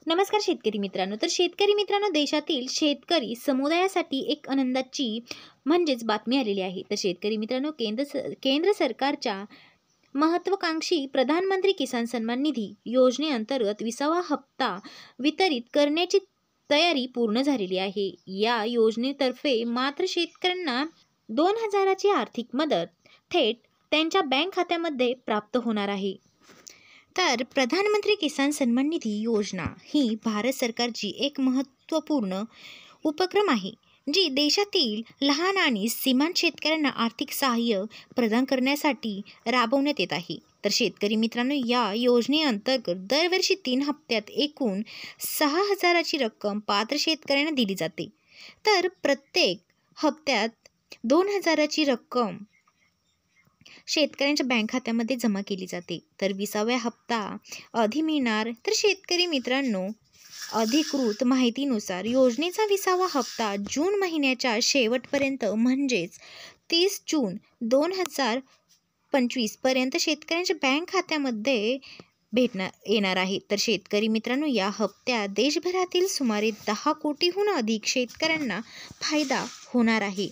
नमस्कार शेतकरी मित्रांनो. शेतकरी मित्रांनो, देशातील शेतकरी समुदायासाठी एक आनंदाची बातमी आलेली आहे. शेतकरी मित्रांनो, केंद्र सरकारच्या महत्त्वाकांक्षी प्रधानमंत्री किसान सन्मान निधी योजनेअंतर्गत 20वा हप्ता वितरित करण्याची तयारी पूर्ण झालेली आहे. या योजनेतर्फे मात्र शेतकऱ्यांना 2,000ची आर्थिक मदत थेट त्यांच्या बँक खात्यामध्ये प्राप्त होणार आहे. प्रधानमंत्री किसान सन्मान निधी योजना ही भारत सरकारची एक महत्त्वपूर्ण उपक्रम आहे, जी देशातील लहान आणि सीमांत शेतकऱ्यांना आर्थिक सहाय्य प्रदान करण्यासाठी राबवण्यात येत आहे. शेतकरी मित्रांनो, या योजनेअंतर्गत दरवर्षी 3 हप्त्यात एकूण 6,000ची रक्कम पात्र शेतकऱ्यांना दिली जाते. प्रत्येक हप्त्यात 2,000ची रक्कम शेतकऱ्यांच्या बँक खात्यामध्ये जमा केली जाते. 20वा हप्ता आधी मिळणार. शेतकरी मित्रांनो, अधिकृत माहितीनुसार योजनेचा 20वा हप्ता जून महिन्याच्या शेवटपर्यंत म्हणजेच 30 जून 2025 पर्यंत शेतकऱ्यांच्या बँक खात्यामध्ये येणार आहे. शेतकरी मित्रांनो, या हप्त्यात देशभरातील सुमारे 10 कोटीहून अधिक शेतकऱ्यांना फायदा होणार आहे.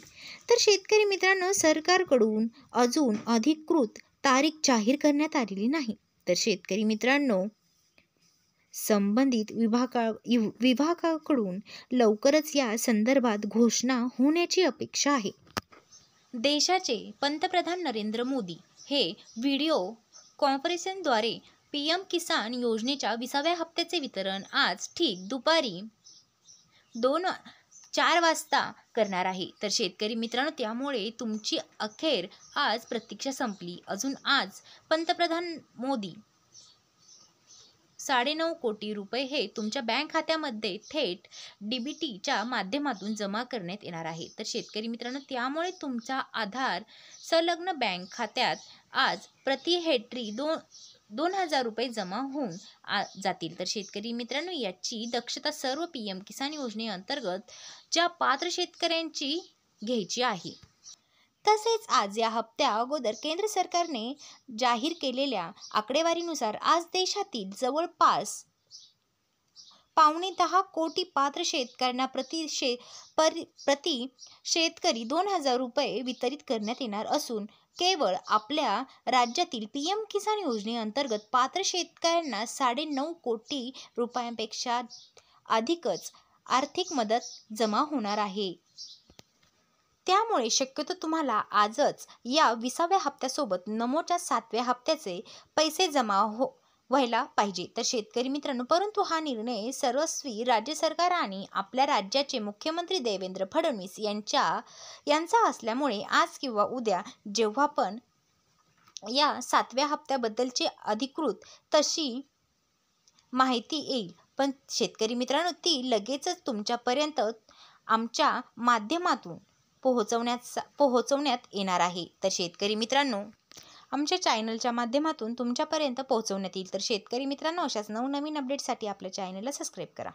शेतकरी मित्रांनो, सरकारकडून अजून अधिकृत तारीख जाहीर करण्यात आलेली नाही. शेतकरी मित्रांनो, संबंधित विभागाकडून लवकरच या संदर्भात घोषणा होण्याची अपेक्षा आहे. देशाचे पंतप्रधान नरेंद्र मोदी हे व्हिडिओ कॉन्फरन्सिंगद्वारे पीएम किसान योजनेच्या 20व्या हप्त्याचे वितरण आज ठीक दुपारी 4 वाजता करणार आहे. शेतकरी मित्रांनो, त्यामुळे तुमची अखेर आज प्रतीक्षा संपली. अजून आज पंतप्रधान मोदी 9.5 कोटी रुपये हे तुमच्या बँक खात्यामध्ये थेट डीबीटीच्या माध्यमातून जमा करण्यात येणार आहे. शेतकरी मित्रांनो, त्यामुळे तुमचा आधार संलग्न बँक खात्यात आज प्रति हेक्टरी 2,000 रुपये जमा होऊन जातील. शेतकरी मित्रांनो, याची दक्षता सर्व पीएम किसान योजनेअंतर्गत ज्या पात्र शेतकऱ्यांची घ्यायची आहे. तसेच आज या हप्त्या अगोदर केंद्र सरकारने जाहीर केलेल्या आकडेवारीनुसार आज देशातील जवळपास 9.25 कोटी पात्र शेतकऱ्यांना प्रति शेतकरी 2,000 रुपये वितरित करण्यात येणार असून केवळ आपल्या राज्यातील पीएम किसान योजनेअंतर्गत पात्र शेतकऱ्यांना 9.5 कोटी रुपयांपेक्षा अधिकच आर्थिक मदत जमा होणार आहे. त्यामुळे शक्यतो तुम्हाला आजच या 20व्या हप्त्यासोबत नमोच्या 7व्या हप्त्याचे पैसे जमा व्हायला पाहिजे. शेतकरी मित्रांनो, परंतु हा निर्णय सर्वस्वी राज्य सरकार आणि आपल्या राज्याचे मुख्यमंत्री देवेंद्र फडणवीस यांचा असल्यामुळे आज किंवा उद्या जेव्हा पण या 7व्या हप्त्याबद्दलची अधिकृत तशी माहिती येईल, पण शेतकरी मित्रांनो, ती लगेचच तुमच्यापर्यंत आमच्या माध्यमातून पोहोचवण्यात येणार आहे. शेतकरी मित्रांनो, आमच्या चॅनलच्या माध्यमातून तुमच्यापर्यंत पोहोचवण्यात येईल. शेतकरी मित्रांनो, अशाच नवनवीन अपडेट्ससाठी आपल्या चॅनलला सबस्क्राईब करा.